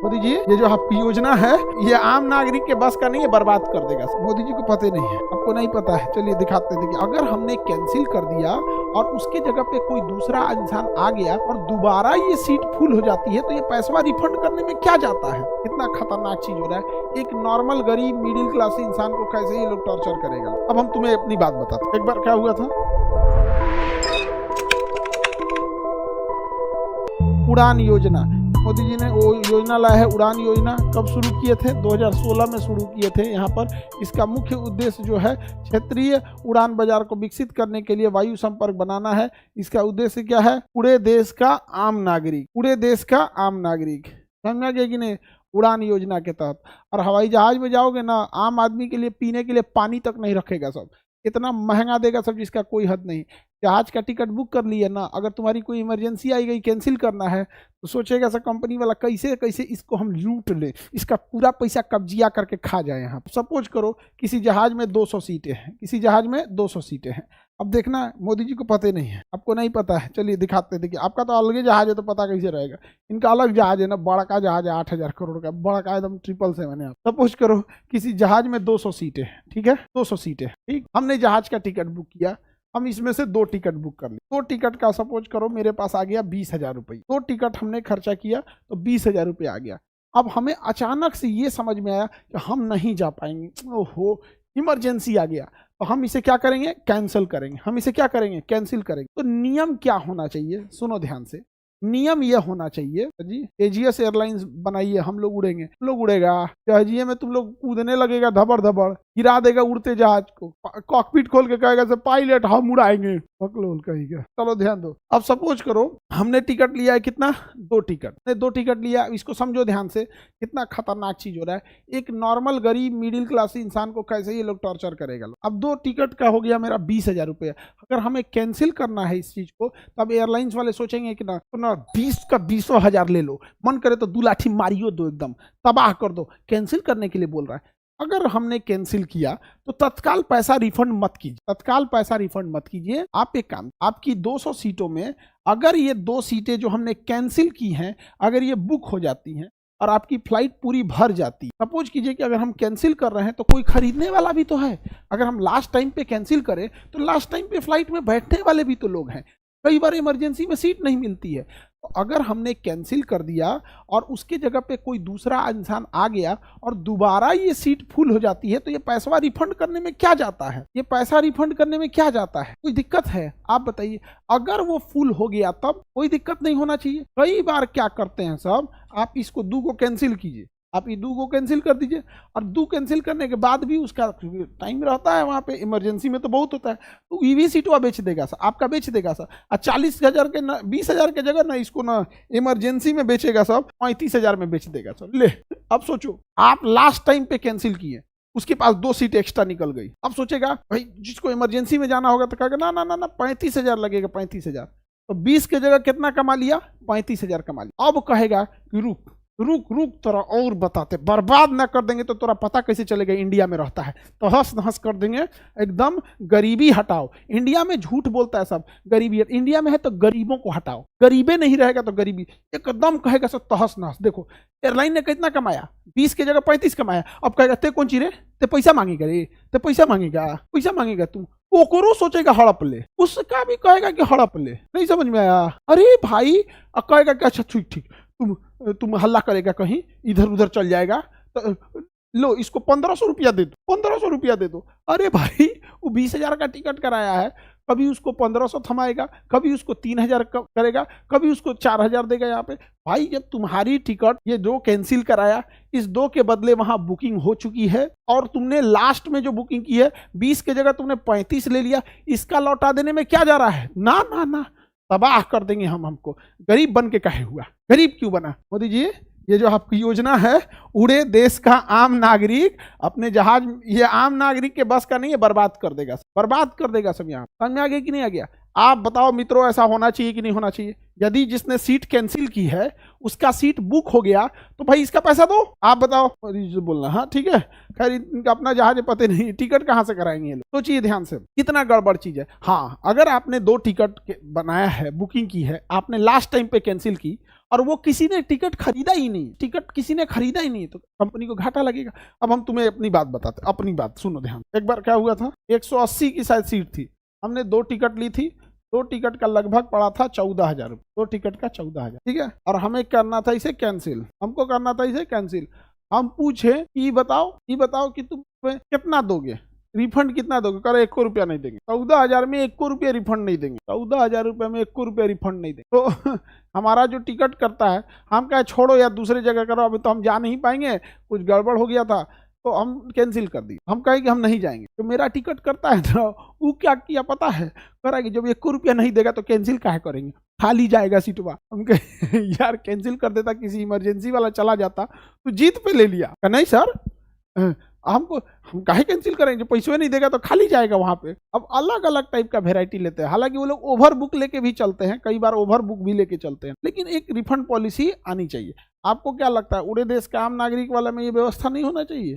मोदी जी ये जो आपकी योजना है ये आम नागरिक के बस का नहीं है, बर्बाद कर देगा। मोदी जी को पता नहीं है, आपको नहीं पता है। चलिए दिखाते हैं। देखिए अगर हमने कैंसिल कर दिया और उसके जगह पे कोई दूसरा इंसान आ गया और दोबारा ये सीट फुल हो जाती है तो ये पैसा रिफंड करने में क्या जाता है। कितना खतरनाक चीज हो रहा है। एक नॉर्मल गरीब मिडिल क्लास इंसान को कैसे ये लोग टॉर्चर करेगा। अब हम तुम्हें अपनी बात बताते हैं। एक बार क्या हुआ था, उड़ान योजना, मोदी जी ने वो योजना लाया है। उड़ान योजना कब शुरू किए थे? 2016 में शुरू किए थे। यहाँ पर इसका मुख्य उद्देश्य जो है क्षेत्रीय उड़ान बाजार को विकसित करने के लिए वायु संपर्क बनाना है। इसका उद्देश्य क्या है? पूरे देश का आम नागरिक, पूरे देश का आम नागरिक, समझा गया कि नहीं? उड़ान योजना के तहत। और हवाई जहाज में जाओगे ना, आम आदमी के लिए पीने के लिए पानी तक नहीं रखेगा सब, इतना महंगा देगा सब जिसका कोई हद नहीं। जहाज का टिकट बुक कर लिया ना, अगर तुम्हारी कोई इमरजेंसी आई गई, कैंसिल करना है तो सोचेगा सर कंपनी वाला कैसे कैसे इसको हम लूट ले, इसका पूरा पैसा कब्जिया करके खा जाए। यहाँ सपोज करो किसी जहाज में 200 सीटें हैं, किसी जहाज में 200 सीटें हैं। अब देखना मोदी जी को पता नहीं है, आपको नहीं पता है। चलिए दिखाते हैं। देखिए आपका तो अलग ही जहाज है तो पता कैसे रहेगा। इनका अलग जहाज है ना, बड़ा का जहाज है 8000 करोड़ का, बड़ा का एकदम 777 है। सपोज करो किसी जहाज में 200 सीटें हैं, ठीक है, 200 सीटें, ठीक। हमने जहाज का टिकट बुक किया, हम इसमें से 2 टिकट बुक कर ली। 2 टिकट का सपोज करो मेरे पास आ गया 20,000 रुपये। 2 टिकट हमने खर्चा किया तो 20,000 रुपये आ गया। अब हमें अचानक से ये समझ में आया कि हम नहीं जा पाएंगे, ओहो इमरजेंसी आ गया, तो हम इसे क्या करेंगे? कैंसिल करेंगे। हम इसे क्या करेंगे? कैंसिल करेंगे। तो नियम क्या होना चाहिए? सुनो ध्यान से। नियम यह होना चाहिए जी, एजीएस एयरलाइंस बनाइए, हम लोग उड़ेंगे। हम लोग उड़ेगा जहाजिए में, तुम लोग कूदने लगेगा धबड़ धबड़, गिरा देगा उड़ते जहाज को, कॉकपिट खोल के कहेगा से पायलट हम उड़ाएंगे, पकलोल कहेगा। चलो ध्यान दो। अब सपोज करो हमने टिकट लिया है कितना? 2 टिकट। 2 टिकट लिया, इसको समझो ध्यान से, कितना खतरनाक चीज हो रहा है। एक नॉर्मल गरीब मिडिल क्लास इंसान को कैसे ये लोग टॉर्चर करेगा। अब 2 टिकट का हो गया मेरा 20,000 रुपये। अगर हमें कैंसिल करना है इस चीज को, तब एयरलाइंस वाले सोचेंगे कि ना 20 का 20,000 ले लो, मन करे तो 2 लाठी मारियो दो, एकदम तबाह कर दो। कैंसिल करने के लिए बोल रहा है। अगर हमने कैंसिल किया तो तत्काल पैसा रिफंड मत कीजिए, तत्काल पैसा रिफंड मत कीजिए। आप एक काम, आपकी 200 सीटों में अगर ये 2 सीटें जो हमने कैंसिल की हैं अगर ये बुक हो जाती हैं और आपकी फ्लाइट पूरी भर जाती, सपोज कीजिए कि अगर हम कैंसिल कर रहे हैं तो कोई खरीदने वाला भी तो है। अगर हम लास्ट टाइम पे कैंसिल करें तो लास्ट टाइम पे फ्लाइट में बैठने वाले भी तो लोग हैं। कई बार इमरजेंसी में सीट नहीं मिलती है। तो अगर हमने कैंसिल कर दिया और उसके जगह पे कोई दूसरा इंसान आ गया और दोबारा ये सीट फुल हो जाती है तो ये पैसा रिफंड करने में क्या जाता है? ये पैसा रिफंड करने में क्या जाता है? कोई दिक्कत है? आप बताइए। अगर वो फुल हो गया तब कोई दिक्कत नहीं होना चाहिए। कई बार क्या करते हैं सब, आप इसको 2 को कैंसिल कीजिए, आप ये 2 को कैंसिल कर दीजिए और 2 कैंसिल करने के बाद भी उसका टाइम रहता है वहाँ पे, इमरजेंसी में तो बहुत होता है, तो ये भी सीटवा बेच देगा सर, आपका बेच देगा सर। और 40,000 के ना 20,000 के जगह ना इसको ना इमरजेंसी में बेचेगा सब, 35,000 में बेच देगा सर। ले अब सोचो, आप लास्ट टाइम पे कैंसिल किए, उसके पास 2 सीट एक्स्ट्रा निकल गई। अब सोचेगा भाई जिसको इमरजेंसी में जाना होगा तो कहेगा ना ना ना ना 35,000 लगेगा, 35,000। तो 20 के जगह कितना कमा लिया? 35,000 कमा लिया। अब कहेगा कि रुक रुक रुक तोरा और बताते, बर्बाद ना कर देंगे तो तोरा पता कैसे चलेगा इंडिया में रहता है, तो हंस नहस कर देंगे एकदम। गरीबी हटाओ, इंडिया में झूठ बोलता है सब, गरीबी इंडिया में है तो गरीबों को हटाओ, गरीबे नहीं रहेगा तो गरीबी एकदम कहेगा सब तहस नहस। देखो एयरलाइन ने कितना कमाया, 20 के जगह 35 कमाया। अब कहेगा ते कौन चीज रे, ते पैसा मांगेगा रे, ते पैसा मांगेगा तू, ओकरो सोचेगा हड़प ले, उसका भी कहेगा कि हड़प ले। नहीं समझ में आया? अरे भाई कहेगा कि अच्छा ठीक ठीक, तुम हल्ला करेगा, कहीं इधर उधर चल जाएगा, तो लो इसको 1500 रुपया दे दो, 1500 रुपया दे दो। अरे भाई वो 20,000 का टिकट कराया है, कभी उसको 1500 थमाएगा, कभी उसको 3,000 करेगा, कभी उसको 4,000 देगा। यहाँ पे भाई जब तुम्हारी टिकट ये 2 कैंसिल कराया, इस 2 के बदले वहां बुकिंग हो चुकी है और तुमने लास्ट में जो बुकिंग की है 20 के जगह तुमने 35 ले लिया, इसका लौटा देने में क्या जा रहा है? ना ना ना, तबाह कर देंगे हम। हमको गरीब बन के काहे हुआ? गरीब क्यों बना? मोदी जी ये जो आपकी योजना है उड़े देश का आम नागरिक अपने जहाज, ये आम नागरिक के बस का नहीं है, बर्बाद कर देगा, बर्बाद कर देगा सब। यहाँ समझ में आ गया कि नहीं आ गया? आप बताओ मित्रों, ऐसा होना चाहिए कि नहीं होना चाहिए? यदि जिसने सीट कैंसिल की है उसका सीट बुक हो गया तो भाई इसका पैसा दो। आप बताओ, बोलना हाँ ठीक है, खैर इनका अपना जहाज पते नहीं, टिकट कहाँ से कराएंगे ये लोग? सोचिए ध्यान से, कितना गड़बड़ चीज है। हाँ, अगर आपने 2 टिकट बनाया है, बुकिंग की है, आपने लास्ट टाइम पे कैंसिल की और वो किसी ने टिकट खरीदा ही नहीं, टिकट किसी ने खरीदा ही नहीं, तो कंपनी को घाटा लगेगा। अब हम तुम्हें अपनी बात बताते, अपनी बात सुनो ध्यान। एक बार क्या हुआ था, 180 की शायद सीट थी, हमने 2 टिकट ली थी, 2 टिकट का लगभग पड़ा था 14,000 रुपये, 2 टिकट का 14,000, ठीक है। और हमें करना था इसे कैंसिल, हमको करना था इसे कैंसिल। हम पूछे कि बताओ कि तुम कितना दोगे, रिफंड कितना दोगे? करे 1 रुपया नहीं देंगे। 14,000 में 1 रुपया रिफंड नहीं देंगे, 14,000 रुपये में 1 रुपया रिफंड नहीं देंगे। तो हमारा जो टिकट करता है, हम कहे छोड़ो यार दूसरी जगह करो, अभी तो हम जा नहीं पाएंगे, कुछ गड़बड़ हो गया था तो हम कैंसिल कर दी। हम कहे कि हम नहीं जाएंगे। तो मेरा टिकट करता है तो वो क्या किया पता है, करेगी जब 1 रुपया नहीं देगा तो कैंसिल काहे करेंगे, खाली जाएगा सीटवा। हम कहे यार कैंसिल कर देता, किसी इमरजेंसी वाला चला जाता तो जीत पे ले लिया। नहीं सर, हमको हम काहे कैंसिल करेंगे, पैसे नहीं देगा तो खाली जाएगा वहां पे। अब अलग अलग टाइप का वेराइटी लेते हैं, हालांकि वो लोग ओवर बुक लेके भी चलते हैं, कई बार ओवर बुक भी लेके चलते हैं, लेकिन एक रिफंड पॉलिसी आनी चाहिए। आपको क्या लगता है, उड़े देश का आम नागरिक वाला में ये व्यवस्था नहीं होना चाहिए?